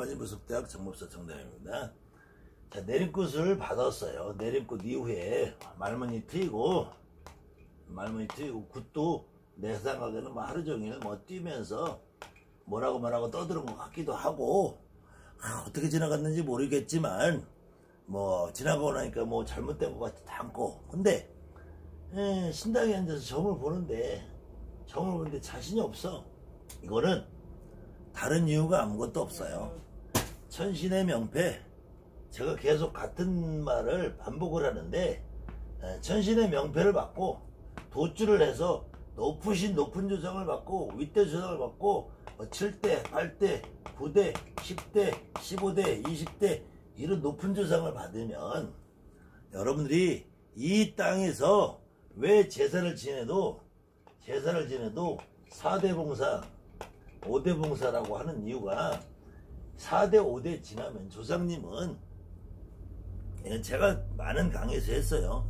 할머니 무속대학 정법사 정대입니다. 자, 내림굿을 받았어요. 내림굿 이후에 말문이 트이고 굿도 내 생각에는 뭐 하루 종일 뭐 뛰면서 뭐라고 떠드는 것 같기도 하고, 어떻게 지나갔는지 모르겠지만 뭐 지나가고 나니까 뭐 잘못된 것 같지도 않고, 근데 신당에 앉아서 점을 보는데 자신이 없어. 이거는 다른 이유가 아무것도 없어요. 천신의 명패, 제가 계속 같은 말을 반복을 하는데, 천신의 명패를 받고 도주를 해서 높은 조상을 받고 윗대 조상을 받고 7대, 8대, 9대, 10대, 15대, 20대 이런 높은 조상을 받으면 여러분들이 이 땅에서 왜 제사를 지내도 4대 봉사, 5대 봉사라고 하는 이유가 4대, 5대 지나면 조상님은, 제가 많은 강의에서 했어요.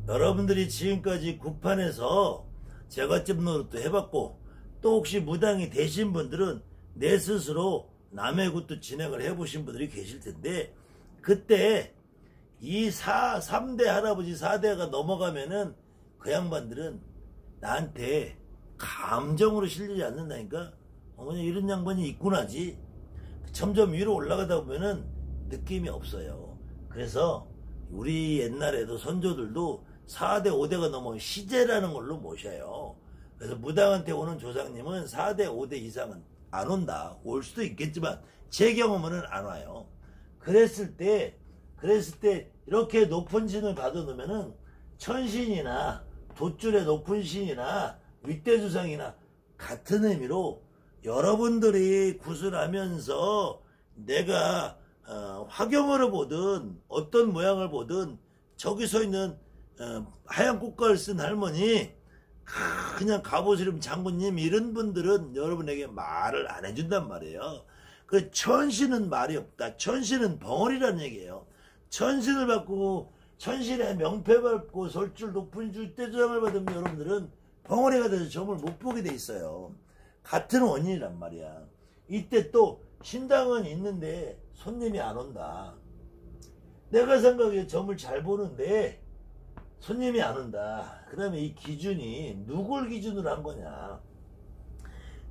여러분들이 지금까지 구판에서 제과집 노릇도 해봤고, 또 혹시 무당이 되신 분들은 내 스스로 남의 굿도 진행을 해보신 분들이 계실 텐데, 그때 이 3대 할아버지 4대가 넘어가면은 그 양반들은 나한테 감정으로 실리지 않는다니까. 어머니 이런 양반이 있구나지. 점점 위로 올라가다 보면은 느낌이 없어요. 그래서 우리 옛날에도 선조들도 4대 5대가 넘어 시제라는 걸로 모셔요. 그래서 무당한테 오는 조상님은 4대 5대 이상은 안 온다. 올 수도 있겠지만 제 경험은 안 와요. 그랬을 때 이렇게 높은 신을 받아놓으면은 천신이나 돛줄의 높은 신이나 윗대 조상이나 같은 의미로 여러분들이 구슬하면서 내가 화경으로 보든 어떤 모양을 보든 저기 서 있는 하얀 꽃가를 쓴 할머니, 그냥 갑오스름 장군님 이런 분들은 여러분에게 말을 안 해준단 말이에요. 그 천신은 말이 없다. 천신은 벙어리라는 얘기예요. 천신을 받고 천신의 명패 받고 설줄 높은 윗대조상을 받으면 여러분들은 벙어리가 돼서 점을 못 보게 돼 있어요. 같은 원인이란 말이야. 이때 또 신당은 있는데 손님이 안 온다. 내가 생각에 점을 잘 보는데 손님이 안 온다. 그 다음에 이 기준이 누굴 기준으로 한 거냐.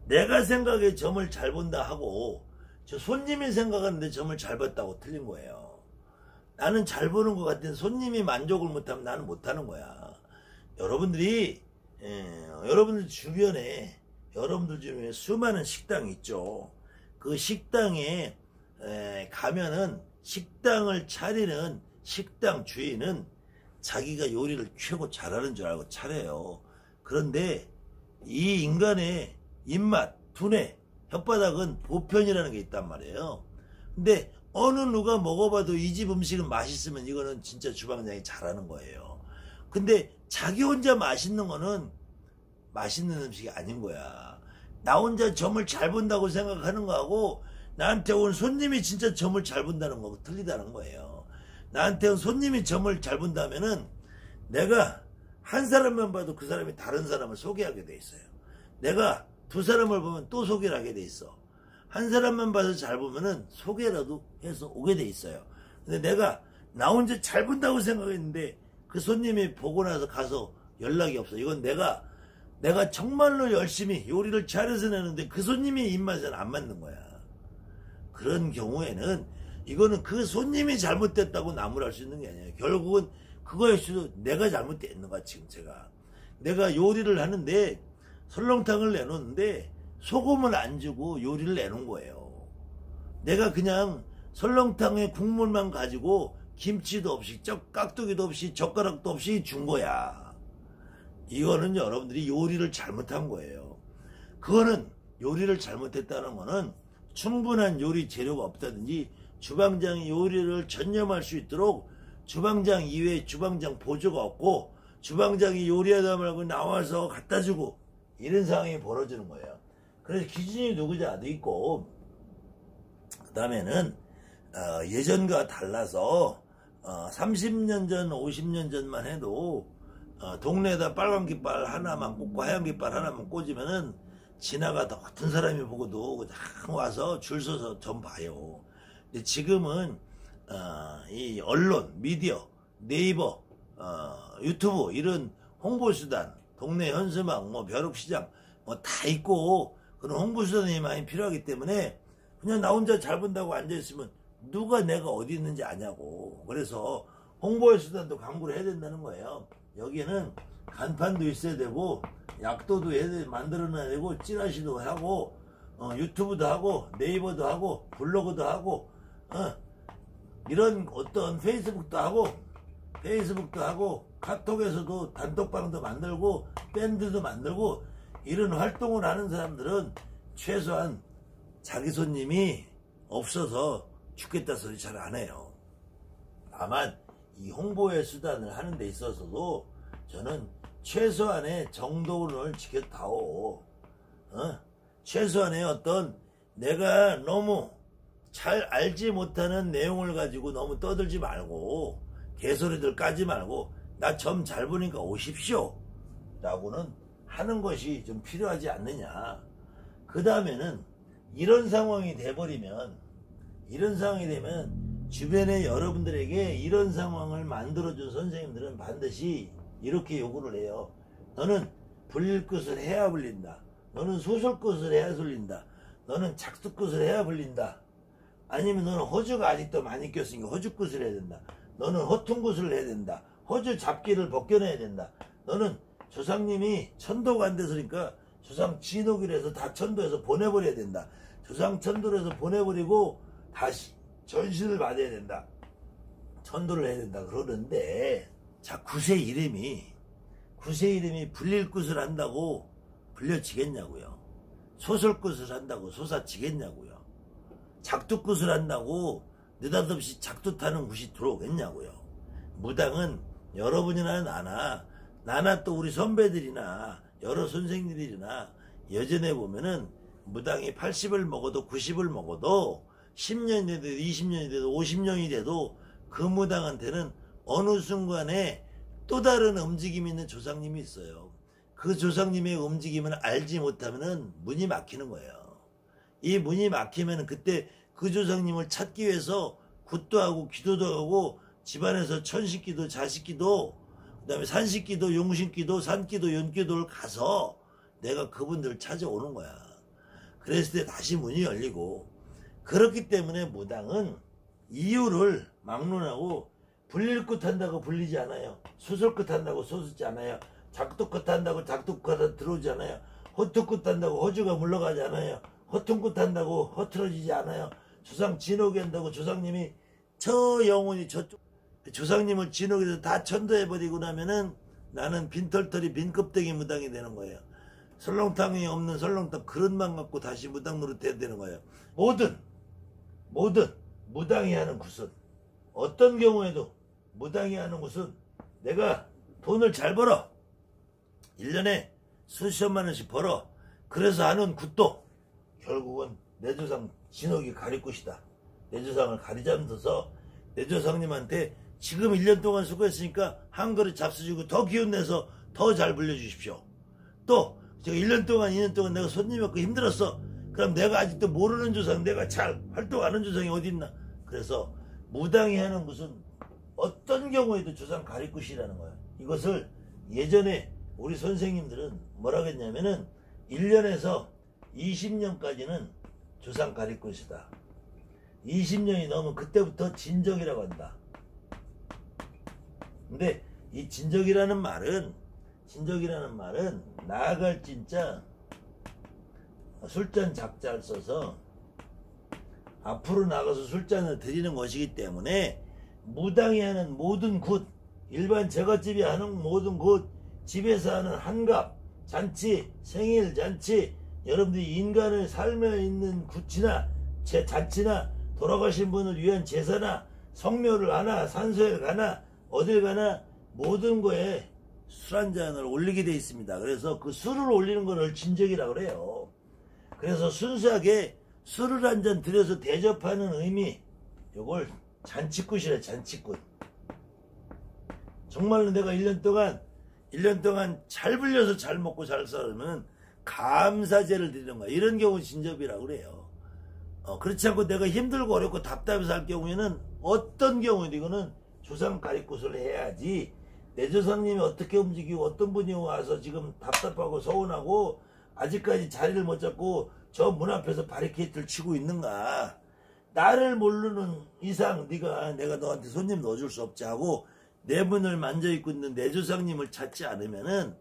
내가 생각에 점을 잘 본다 하고 저 손님이 생각하는데 점을 잘 봤다고 틀린 거예요. 나는 잘 보는 것 같은데 손님이 만족을 못하면 나는 못하는 거야. 여러분들 주변에 수많은 식당이 있죠. 그 식당에 가면은 식당을 차리는 식당 주인은 자기가 요리를 최고 잘하는 줄 알고 차려요. 그런데 이 인간의 입맛, 두뇌, 혓바닥은 보편이라는 게 있단 말이에요. 근데 어느 누가 먹어봐도 이 집 음식은 맛있으면 이거는 진짜 주방장이 잘하는 거예요. 근데 자기 혼자 맛있는 거는 맛있는 음식이 아닌 거야. 나 혼자 점을 잘 본다고 생각하는 거하고 나한테 온 손님이 진짜 점을 잘 본다는 거하고 틀리다는 거예요. 나한테 온 손님이 점을 잘 본다면은 내가 한 사람만 봐도 그 사람이 다른 사람을 소개하게 돼 있어요. 내가 두 사람을 보면 또 소개를 하게 돼 있어. 한 사람만 봐서 잘 보면은 소개라도 해서 오게 돼 있어요. 근데 내가 나 혼자 잘 본다고 생각했는데 그 손님이 보고 나서 가서 연락이 없어. 이건 내가 정말로 열심히 요리를 잘해서 내는데 그 손님이 입맛에는 안 맞는 거야. 그런 경우에는 이거는 그 손님이 잘못됐다고 나무랄 수 있는 게 아니에요. 결국은 그거일 수도 내가 잘못됐는 거야. 지금 내가 요리를 하는데 설렁탕을 내놓는데 소금을 안 주고 요리를 내놓은 거예요. 내가 그냥 설렁탕에 국물만 가지고 김치도 없이 깍두기도 없이 젓가락도 없이 준 거야. 이거는 여러분들이 요리를 잘못한 거예요. 그거는 요리를 잘못했다는 거는 충분한 요리 재료가 없다든지 주방장이 요리를 전념할 수 있도록 주방장 이외에 주방장 보조가 없고 주방장이 요리하다 말고 나와서 갖다 주고 이런 상황이 벌어지는 거예요. 그래서 기준이 누구자도 있고, 그 다음에는 예전과 달라서 30년 전 50년 전만 해도 동네에다 빨간 깃발 하나만 꽂고 하얀 깃발 하나만 꽂으면은 지나가다 어떤 사람이 보고도 그냥 와서 줄 서서 좀 봐요. 근데 지금은 이 언론, 미디어, 네이버, 유튜브 이런 홍보수단, 동네 현수막, 뭐 벼룩시장 뭐 다 있고 그런 홍보수단이 많이 필요하기 때문에 그냥 나 혼자 잘 본다고 앉아있으면 누가 내가 어디 있는지 아냐고. 그래서 홍보의 수단도 강구를 해야 된다는 거예요. 여기는 간판도 있어야 되고 약도도 만들어놔야 되고 찌라시도 하고 유튜브도 하고 네이버도 하고 블로그도 하고 이런 어떤 페이스북도 하고 카톡에서도 단톡방도 만들고 밴드도 만들고 이런 활동을 하는 사람들은 최소한 자기 손님이 없어서 죽겠다 소리 잘 안 해요. 다만 이 홍보의 수단을 하는 데 있어서도 저는 최소한의 정도를 지켰다오. 최소한의 어떤 내가 너무 잘 알지 못하는 내용을 가지고 너무 떠들지 말고 개소리들 까지 말고 나 점 잘 보니까 오십시오 라고는 하는 것이 좀 필요하지 않느냐. 그 다음에는 이런 상황이 되면 주변에 여러분들에게 이런 상황을 만들어준 선생님들은 반드시 이렇게 요구를 해요. 너는 불릴 것을 해야 불린다. 너는 소설 것을 해야 불린다. 너는 작두 것을 해야 불린다. 아니면 너는 호주가 아직도 많이 꼈으니까 호주 것을 해야 된다. 너는 허퉁 것을 해야 된다. 호주 잡기를 벗겨내야 된다. 너는 조상님이 천도가 안 돼서니까 조상 진옥이라 해서 다 천도해서 보내버려야 된다. 조상 천도를 해서 보내버리고 다시 전신을 받아야 된다. 천도를 해야 된다. 그러는데 자 구세 이름이 불릴 것을 한다고 불려지겠냐고요. 소설 것을 한다고 솟아지겠냐고요. 작두 것을 한다고 느닷없이 작두 타는 굿이 들어오겠냐고요. 무당은 여러분이나 나나 또 우리 선배들이나 여러 선생님들이나 예전에 보면은 무당이 80을 먹어도 90을 먹어도 10년이 돼도 20년이 돼도 50년이 돼도 그 무당한테는 어느 순간에 또 다른 움직임이 있는 조상님이 있어요. 그 조상님의 움직임을 알지 못하면은 문이 막히는 거예요. 이 문이 막히면은 그때 그 조상님을 찾기 위해서 굿도 하고 기도도 하고 집안에서 천식기도 자식기도 그 다음에 산식기도 용신기도 산기도 연기도를 가서 내가 그분들을 찾아오는 거야. 그랬을 때 다시 문이 열리고 그렇기 때문에 무당은 이유를 막론하고 불릴 것 한다고 불리지 않아요. 수술 것 한다고 솟지 않아요. 작두 것 한다고 작두 것 들어오지 않아요. 허투 것 한다고 허주가 물러가지 않아요. 허퉁 것 한다고 허틀어지지 않아요. 조상 진옥이 한다고 조상님이 저 영혼이 저쪽 조상님을 진옥에서 다 천도해버리고 나면은 나는 빈털털이 빈껍데기 무당이 되는 거예요. 설렁탕이 없는 설렁탕 그릇만 갖고 다시 무당 노릇해야 되는 거예요. 모든 무당이 하는 굿은 어떤 경우에도 무당이 하는 굿은 내가 돈을 잘 벌어 1년에 수십만 원씩 벌어 그래서 하는 굿도 결국은 내 조상 진옥이 가릴 것이다. 내 조상을 가리자면서 내 조상님한테 지금 1년 동안 수고했으니까 한 그릇 잡수시고 더 기운내서 더 잘 불려주십시오. 또 제가 1년 동안 2년 동안 내가 손님 없고 힘들었어. 그럼 내가 아직도 모르는 조상 내가 잘 활동하는 조상이 어디 있나. 그래서 무당이 하는 것은 어떤 경우에도 조상 가릴 것이라는 거예요. 이것을 예전에 우리 선생님들은 뭐라고 했냐면은 1년에서 20년까지는 조상 가릴 것이다. 20년이 넘으면 그때부터 진적이라고 한다. 근데 이 진적이라는 말은 나아갈 진짜 술잔 작자를 써서 앞으로 나가서 술잔을 드리는 것이기 때문에 무당이 하는 모든 굿, 일반 제갓집이 하는 모든 굿, 집에서 하는 한갑, 잔치, 생일 잔치, 여러분들이 인간을 살며 있는 굿이나 잔치나 돌아가신 분을 위한 제사나 성묘를 하나 산소에 가나 어딜 가나 모든 거에 술 한 잔을 올리게 되어 있습니다. 그래서 그 술을 올리는 걸 진적이라고 그래요. 그래서 순수하게 술을 한 잔 들여서 대접하는 의미, 이걸 잔치굿이래. 잔치굿. 정말로 내가 1년 동안 잘 불려서 잘 먹고 잘 살면 감사제를 드리는 거야. 이런 경우는 진접이라고 그래요. 그렇지 않고 내가 힘들고 어렵고 답답해서 할 경우에는 어떤 경우에도 이거는 조상 가리굿을 해야지. 내 조상님이 어떻게 움직이고 어떤 분이 와서 지금 답답하고 서운하고 아직까지 자리를 못 잡고 저 문 앞에서 바리케이트를 치고 있는가. 나를 모르는 이상 내가 너한테 손님 넣어줄 수 없지 하고 내 문을 만져 있고 있는 내 조상님을 찾지 않으면은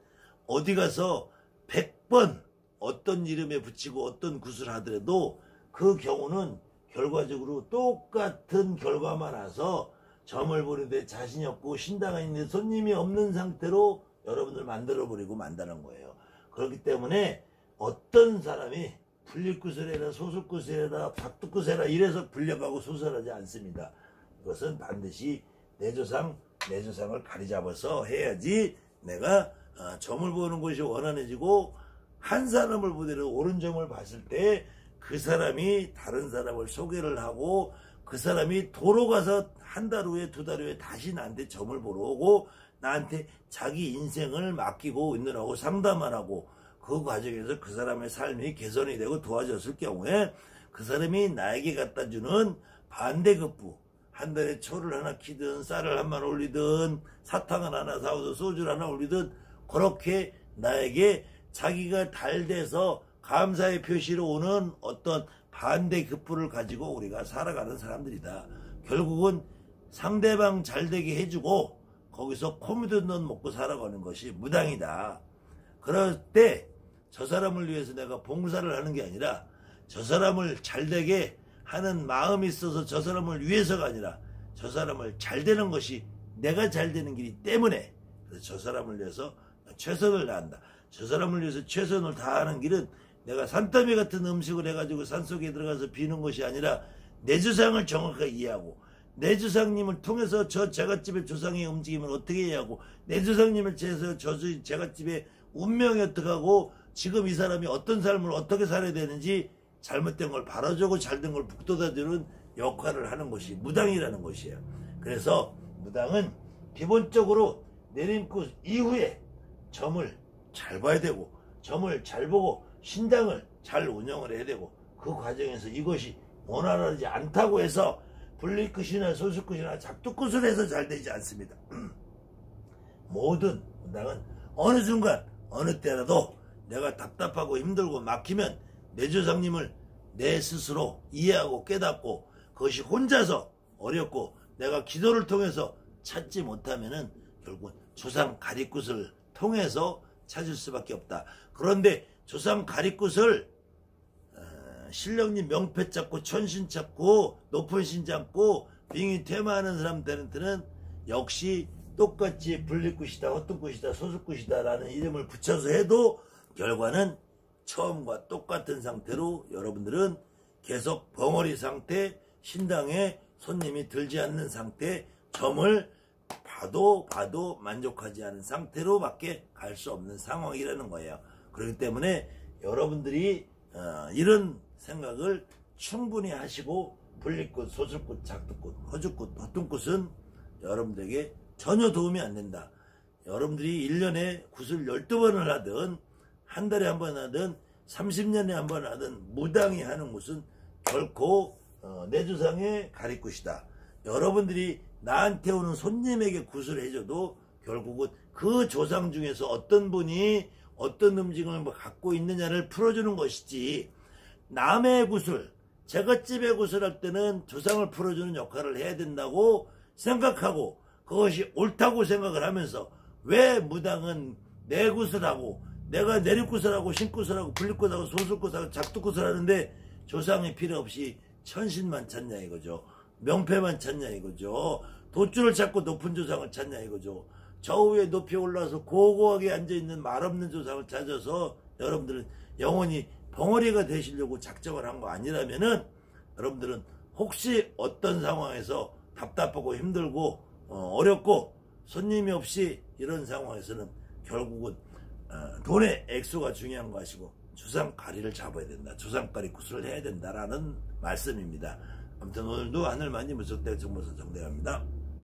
어디 가서 100번 어떤 이름에 붙이고 어떤 굿을 하더라도 그 경우는 결과적으로 똑같은 결과만 와서 점을 보는데 자신이 없고 신당에 있는 손님이 없는 상태로 여러분들 만들어버리고 만다는 거예요. 그렇기 때문에 어떤 사람이 분리굿을 해라 소술굿을 해라 박두굿을 해라 이래서 불려가고 소설하지 않습니다. 이것은 반드시 내 조상을 가리잡아서 해야지 내가 점을 보는 것이 원활해지고 한 사람을 보더라도 옳은 점을 봤을 때 그 사람이 다른 사람을 소개를 하고 그 사람이 도로 가서 한 달 후에 두 달 후에 다시 나한테 점을 보러 오고 나한테 자기 인생을 맡기고 있느라고 상담을 하고 그 과정에서 그 사람의 삶이 개선이 되고 도와줬을 경우에 그 사람이 나에게 갖다 주는 반대급부 한 달에 초를 하나 키든 쌀을 한 만 올리든 사탕을 하나 사오든 소주를 하나 올리든 그렇게 나에게 자기가 달돼서 감사의 표시로 오는 어떤 반대급부를 가지고 우리가 살아가는 사람들이다. 결국은 상대방 잘되게 해주고 거기서 코 묻은 돈 먹고 살아가는 것이 무당이다. 그럴 때 저 사람을 위해서 내가 봉사를 하는 게 아니라 저 사람을 잘되게 하는 마음이 있어서 저 사람을 위해서가 아니라 저 사람을 잘되는 것이 내가 잘되는 길이기 때문에 그래서 저 사람을 위해서 최선을 다한다. 저 사람을 위해서 최선을 다하는 길은 내가 산더미 같은 음식을 해가지고 산속에 들어가서 비는 것이 아니라 내 조상을 정확하게 이해하고 내 조상님을 통해서 저 제갓집의 조상의 움직임을 어떻게 이해하고 내 조상님을 통해서 저 제갓집의 운명이 어떻게 하고 지금 이 사람이 어떤 삶을 어떻게 살아야 되는지 잘못된 걸 바로주고 잘된 걸 북돋아주는 역할을 하는 것이 무당이라는 것이에요. 그래서 무당은 기본적으로 내림굿 이후에 점을 잘 봐야 되고 점을 잘 보고 신당을 잘 운영을 해야 되고 그 과정에서 이것이 원활하지 않다고 해서 분리굿이나 소술굿이나 작두굿을 해서 잘 되지 않습니다. 모든 무당은 어느 순간 어느 때라도 내가 답답하고 힘들고 막히면 내 조상님을 내 스스로 이해하고 깨닫고 그것이 혼자서 어렵고 내가 기도를 통해서 찾지 못하면은 결국은 조상 가리굿을 통해서 찾을 수밖에 없다. 그런데 조상 가리굿을 신령님 명패 찾고 천신 찾고 높은 신 찾고 빙의 퇴마하는 사람들한테는 역시 똑같이 분리굿이다 헛돈굿이다 소술굿이다 라는 이름을 붙여서 해도 결과는 처음과 똑같은 상태로 여러분들은 계속 벙어리 상태 신당에 손님이 들지 않는 상태 점을 봐도 만족하지 않은 상태로밖에 갈 수 없는 상황이라는 거예요. 그렇기 때문에 여러분들이 이런 생각을 충분히 하시고 분리굿, 소술굿, 작두굿, 허죽굿, 헛돈굿은 여러분들에게 전혀 도움이 안 된다. 여러분들이 1년에 굿을 12번을 하든 한 달에 한 번 하든 30년에 한 번 하든 무당이 하는 굿은 결코 내 조상의 가리굿이다. 여러분들이 나한테 오는 손님에게 굿을 해줘도 결국은 그 조상 중에서 어떤 분이 어떤 음식을 갖고 있느냐를 풀어주는 것이지 남의 굿을 제갓집의 굿을 할 때는 조상을 풀어주는 역할을 해야 된다고 생각하고 그것이 옳다고 생각을 하면서 왜 무당은 내 굿을 하고 내가 내리굿을 하고 신굿을 하고 분리굿을 하고 소술굿을 하고 작두굿을 하는데 조상이 필요 없이 천신만 찾냐 이거죠. 명패만 찾냐 이거죠. 돛줄을 찾고 높은 조상을 찾냐 이거죠. 저 위에 높이 올라와서 고고하게 앉아있는 말없는 조상을 찾아서 여러분들은 영원히 벙어리가 되시려고 작정을 한 거 아니라면은 여러분들은 혹시 어떤 상황에서 답답하고 힘들고 어렵고 손님이 없이 이런 상황에서는 결국은 돈의 액수가 중요한 것이고 조상가리를 잡아야 된다. 조상가리 구슬을 해야 된다라는 말씀입니다. 아무튼 오늘도 하늘만이 무속대학 정보사 정대합니다.